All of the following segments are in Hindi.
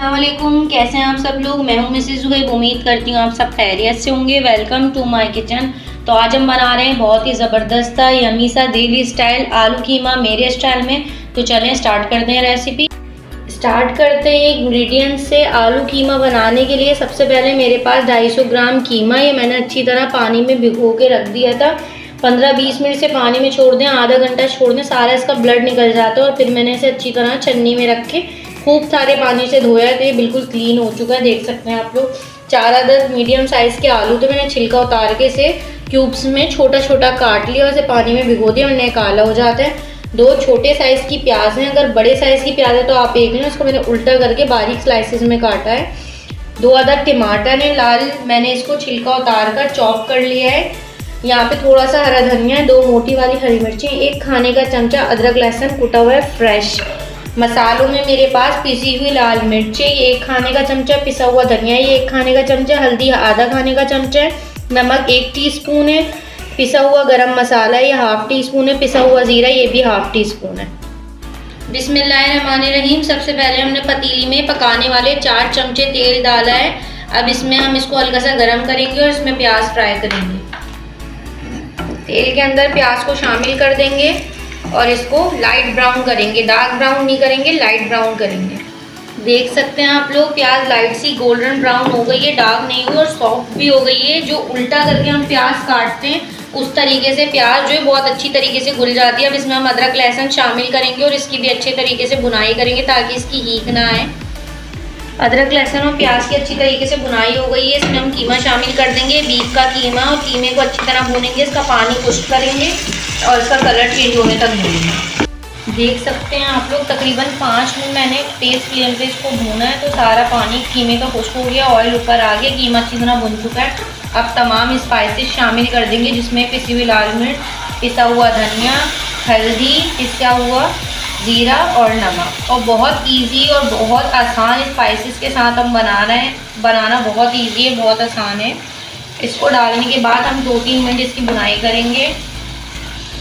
अस्सलामुअलैकुम, कैसे हैं आप सब लोग। मैं हूं मिसेस ज़ुहैब। उम्मीद करती हूँ आप सब खैरियत से होंगे। Welcome to my kitchen. तो आज हम बना रहे हैं बहुत ही ज़बरदस्त सा यमी सा दिल्ली स्टाइल आलू कीमा मेरे स्टाइल में। तो चलें स्टार्ट करते हैं रेसिपी। स्टार्ट करते हैं इंग्रेडिएंट से। आलू कीमा बनाने के लिए सबसे पहले मेरे पास 250 ग्राम कीमा, ये मैंने अच्छी तरह पानी में भिगो के रख दिया था। 15-20 मिनट से पानी में छोड़ दें, आधा घंटा छोड़ दें, सारा इसका ब्लड निकल जाता है। और फिर मैंने इसे अच्छी तरह छन्नी में रख के खूब सारे पानी से धोया है, तो ये बिल्कुल क्लीन हो चुका है। देख सकते हैं आप लोग। 4 अदद मीडियम साइज़ के आलू थे, मैंने छिलका उतार के इसे क्यूब्स में छोटा छोटा काट लिया और इसे पानी में भिगो दिया, वरना काला हो जाता है। 2 छोटे साइज़ की प्याज हैं, अगर बड़े साइज़ की प्याज है तो आप एक लें। उसको मैंने उल्टा करके बारीक स्लाइसेस में काटा है। 2 अदद टमाटर हैं लाल, मैंने इसको छिलका उतार कर चॉप कर लिया है। यहाँ पे थोड़ा सा हरा धनिया है, 2 मोटी वाली हरी मिर्ची, 1 खाने का चमचा अदरक लहसुन कुटा हुआ है फ्रेश। मसालों में मेरे पास पिसी हुई लाल मिर्ची 1 खाने का चमचा, पिसा हुआ धनिया ये 1 खाने का चमचा, हल्दी आधा खाने का चमचा है, नमक 1 टीस्पून है, पिसा हुआ गरम मसाला ये 1/2 टीस्पून है, पिसा हुआ ज़ीरा ये भी 1/2 टीस्पून है। बिस्मिल्लाहिर्रहमानिर्रहीम। सबसे पहले हमने पतीली में पकाने वाले 4 चमचे तेल डाला है। अब इसमें हम इसको हल्का सा गर्म करेंगे और इसमें प्याज फ्राई करेंगे। तेल के अंदर प्याज को शामिल कर देंगे और इसको लाइट ब्राउन करेंगे, डार्क ब्राउन नहीं करेंगे, लाइट ब्राउन करेंगे। देख सकते हैं आप लोग, प्याज लाइट सी गोल्डन ब्राउन हो गई है, डार्क नहीं हुई और सॉफ्ट भी हो गई है। जो उल्टा करके हम प्याज काटते हैं उस तरीके से प्याज जो है बहुत अच्छी तरीके से घुल जाती है। अब इसमें हम अदरक लहसुन शामिल करेंगे और इसकी भी अच्छे तरीके से भुनाई करेंगे ताकि इसकी हीक ना आए। अदरक लहसुन और प्याज की अच्छी तरीके से भुनाई हो गई है। इसमें हम कीमा शामिल कर देंगे, बीफ का कीमा, और कीमे को अच्छी तरह भूनेंगे, इसका पानी खुश्क करेंगे और इसका कलर चेंज होने तक भूनेंगे। देख सकते हैं आप लोग, तकरीबन 5 मिनट मैंने तेज़ फ्लेम पे इसको भूना है, तो सारा पानी कीमे का खुश्क हो गया, ऑयल ऊपर आ गया, कीमा अच्छी तरह भुन चुका है। अब तमाम स्पाइसेस शामिल कर देंगे, जिसमें पिसी हुई लाल मिर्च, पिसा हुआ धनिया, हल्दी, पिसा हुआ ज़ीरा और नमक। और बहुत इजी और बहुत आसान स्पाइसेस के साथ हम बना रहे हैं। बनाना बहुत इजी है, बहुत आसान है। इसको डालने के बाद हम 2-3 मिनट इसकी भुनाई करेंगे।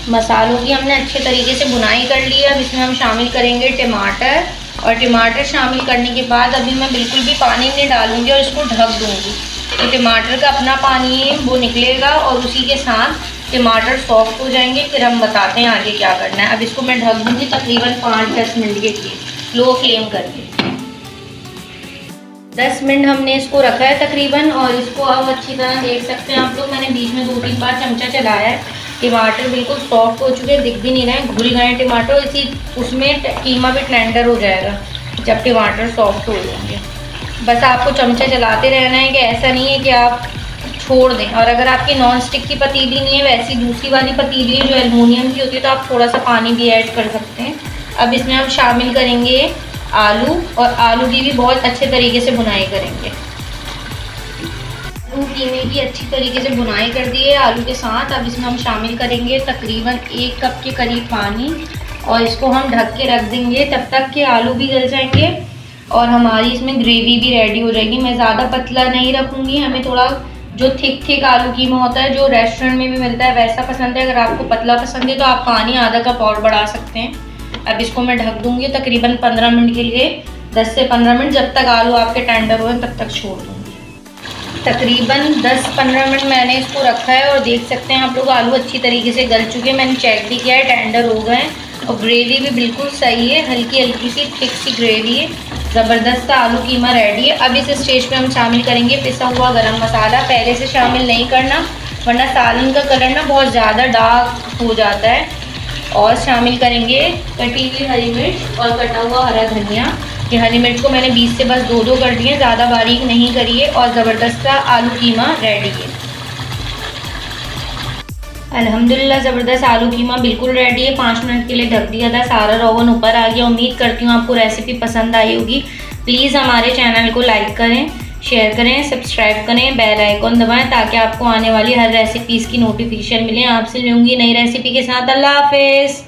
मसालों की हमने अच्छे तरीके से भुनाई कर ली है। अब इसमें हम शामिल करेंगे टमाटर, और टमाटर शामिल करने के बाद अभी मैं बिल्कुल भी पानी नहीं डालूँगी और इसको ढक दूँगी। तो टमाटर का अपना पानी है वो निकलेगा और उसी के साथ टमाटर सॉफ्ट हो जाएंगे। फिर हम बताते हैं आगे क्या करना है। अब इसको मैं ढक दूँगी तकरीबन 5-10 मिनट के लिए, लो फ्लेम करके। 10 मिनट हमने इसको रखा है तकरीबन, और इसको अब अच्छी तरह देख सकते हैं आप लोग, मैंने बीच में 2-3 बार चमचा चलाया है। टमाटर बिल्कुल सॉफ्ट हो चुके हैं, दिख भी नहीं रहे हैं, घुल गए टमाटर। इसी उसमें कीमा भी टेंडर हो जाएगा जब टमाटर सॉफ्ट हो जाएंगे। बस आपको चमचा चलाते रहना है, कि ऐसा नहीं है कि आप छोड़ दें। और अगर आपकी नॉन स्टिक की पतीली नहीं है, वैसी दूसरी वाली पतीली है जो एल्युमिनियम की होती है, तो आप थोड़ा सा पानी भी ऐड कर सकते हैं। अब इसमें हम शामिल करेंगे आलू, और आलू की भी बहुत अच्छे तरीके से भुनाई करेंगे। आलू कीमे की अच्छी तरीके से भुनाई कर दी है आलू के साथ। अब इसमें हम शामिल करेंगे तकरीबन 1 कप के करीब पानी, और इसको हम ढक के रख देंगे तब तक कि आलू भी गल जाएंगे और हमारी इसमें ग्रेवी भी रेडी हो जाएगी। मैं ज़्यादा पतला नहीं रखूँगी, हमें थोड़ा जो थिक आलू कीमा होता है जो रेस्टोरेंट में भी मिलता है वैसा पसंद है। अगर आपको पतला पसंद है तो आप पानी आधा कप और बढ़ा सकते हैं। अब इसको मैं ढक दूँगी तकरीबन 15 मिनट के लिए, 10 से 15 मिनट, जब तक आलू आपके टेंडर हो तब तक छोड़ दूँगी। तकरीबन 10-15 मिनट मैंने इसको रखा है और देख सकते हैं आप लोग, आलू अच्छी तरीके से गल चुके हैं। मैंने चेक भी किया है, टेंडर हो गए हैं, और ग्रेवी भी बिल्कुल सही है, हल्की हल्की सी थिक सी ग्रेवी है। ज़बरदस्त आलू कीमा रेडी है। अब इस स्टेज पे हम शामिल करेंगे पिसा हुआ गरम मसाला। पहले से शामिल नहीं करना, वरना सालन का कलर ना बहुत ज़्यादा डार्क हो जाता है। और शामिल करेंगे कटी हुई हरी मिर्च और कटा हुआ हरा धनिया। ये हरी मिर्च को मैंने बीच से बस 2-2 कर दिए, ज़्यादा बारीक नहीं करिए। और ज़बरदस्त सा आलू कीमा रेडी है। अल्हम्दुलिल्लाह ज़बरदस्त आलू कीमा बिल्कुल रेडी है। 5 मिनट के लिए ढक दिया था, सारा रोगन ऊपर आ गया। उम्मीद करती हूँ आपको रेसिपी पसंद आई होगी। प्लीज़ हमारे चैनल को लाइक करें, शेयर करें, सब्सक्राइब करें, बेल आइकॉन दबाएं ताकि आपको आने वाली हर रेसिपीज़ की नोटिफिकेशन मिले। आपसे मिलूंगी नई रेसिपी के साथ। अल्लाह हाफिज़।